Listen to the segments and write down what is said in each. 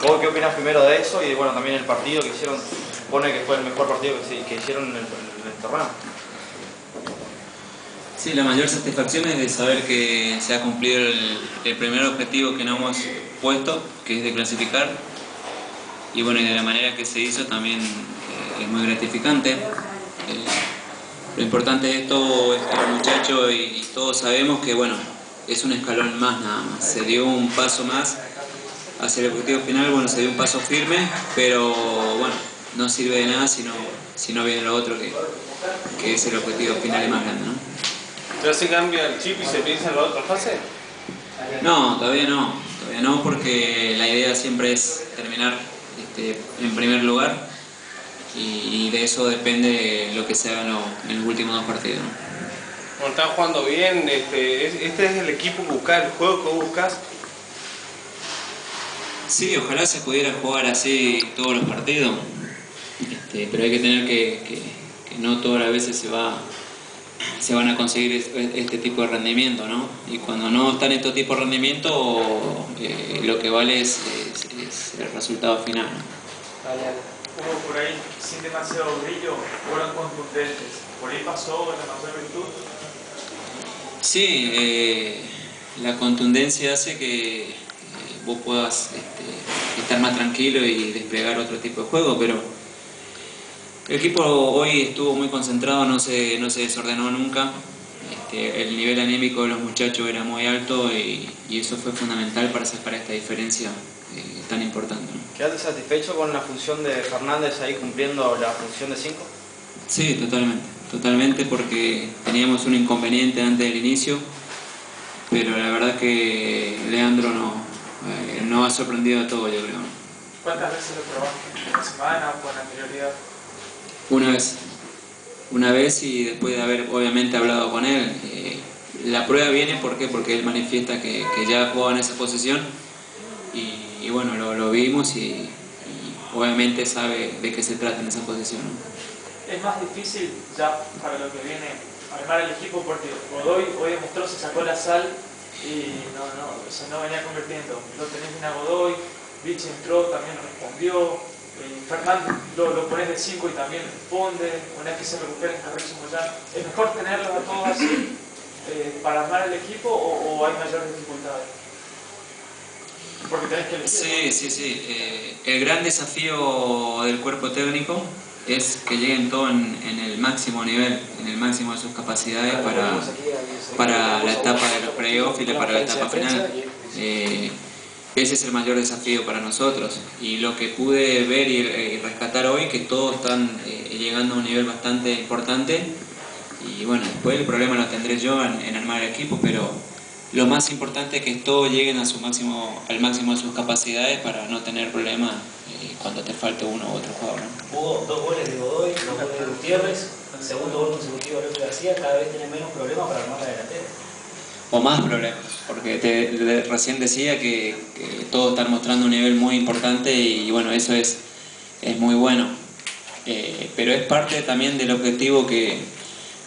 ¿Vos qué opinas primero de eso? Y bueno, también el partido que hicieron, supone que fue el mejor partido que hicieron en el torneo. Sí, la mayor satisfacción es de saber que se ha cumplido el primer objetivo que nos hemos puesto, que es de clasificar. Y bueno, y de la manera que se hizo también es muy gratificante. Lo importante de esto es que los muchachos y todos sabemos que bueno, es un escalón más nada más. Se dio un paso más hacia el objetivo final, bueno, se dio un paso firme, pero bueno, no sirve de nada si no viene lo otro que es el objetivo final y más grande, ¿no? ¿Ya se cambia el chip y se piensa en la otra fase? No, todavía no, porque la idea siempre es terminar en primer lugar y de eso depende lo que se haga en los últimos dos partidos, ¿no? Bueno, están jugando bien, este es el equipo que buscás, el juego que vos buscás. Sí, ojalá se pudiera jugar así todos los partidos, pero hay que tener que no todas las veces se van a conseguir este tipo de rendimiento, ¿no? Y cuando no están estos tipos de rendimiento, lo que vale es el resultado final, ¿no? Hubo por ahí sin demasiado brillo, fueron contundentes. ¿Por ahí pasó la mayor virtud? Sí, la contundencia hace que vos puedas estar más tranquilo y desplegar otro tipo de juego, pero el equipo hoy estuvo muy concentrado, no se desordenó nunca. El nivel anímico de los muchachos era muy alto y eso fue fundamental para sacar esta diferencia tan importante, ¿no? ¿Quedaste satisfecho con la función de Fernández ahí cumpliendo la función de 5? Sí, totalmente, porque teníamos un inconveniente antes del inicio, pero la verdad que Leandro nos ha sorprendido a todos, yo creo. ¿Cuántas veces lo probaste? ¿En la semana o con anterioridad? Una vez y después de haber obviamente hablado con él. La prueba viene ¿por qué? Porque él manifiesta que ya jugaba en esa posición y bueno, lo vimos y obviamente sabe de qué se trata en esa posición, ¿no? Es más difícil ya para lo que viene armar el equipo porque Godoy hoy demostró, se sacó la sal y no venía convirtiendo. Lo tenés bien a Godoy, Vich entró, también respondió. Fernández lo pones de 5 y también responde, una vez que se recupera en Carrizo Moyano. ¿Es mejor tenerlos a todos así para armar el equipo o hay mayores dificultades? Porque tenés que elegir. Sí. El gran desafío del cuerpo técnico es que lleguen todos en el máximo nivel, en el máximo de sus capacidades para la etapa de los playoffs y para la etapa final. Ese es el mayor desafío para nosotros y lo que pude ver y rescatar hoy, que todos están llegando a un nivel bastante importante y bueno, después el problema lo tendré yo en armar el equipo, pero lo más importante es que todos lleguen al máximo de sus capacidades para no tener problemas cuando te falte uno u otro jugador, ¿no? Hubo 2 goles de Godoy, 2 goles de Gutiérrez, el segundo gol consecutivo de Alberto García, cada vez tiene menos problemas para armar la delantera. O más problemas, porque recién decía que todos están mostrando un nivel muy importante y bueno, eso es muy bueno, pero es parte también del objetivo que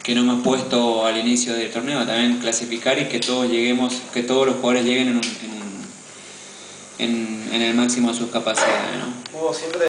nos hemos puesto al inicio del torneo, también clasificar y que todos los jugadores lleguen en el máximo de sus capacidades, ¿no? Hubo siempre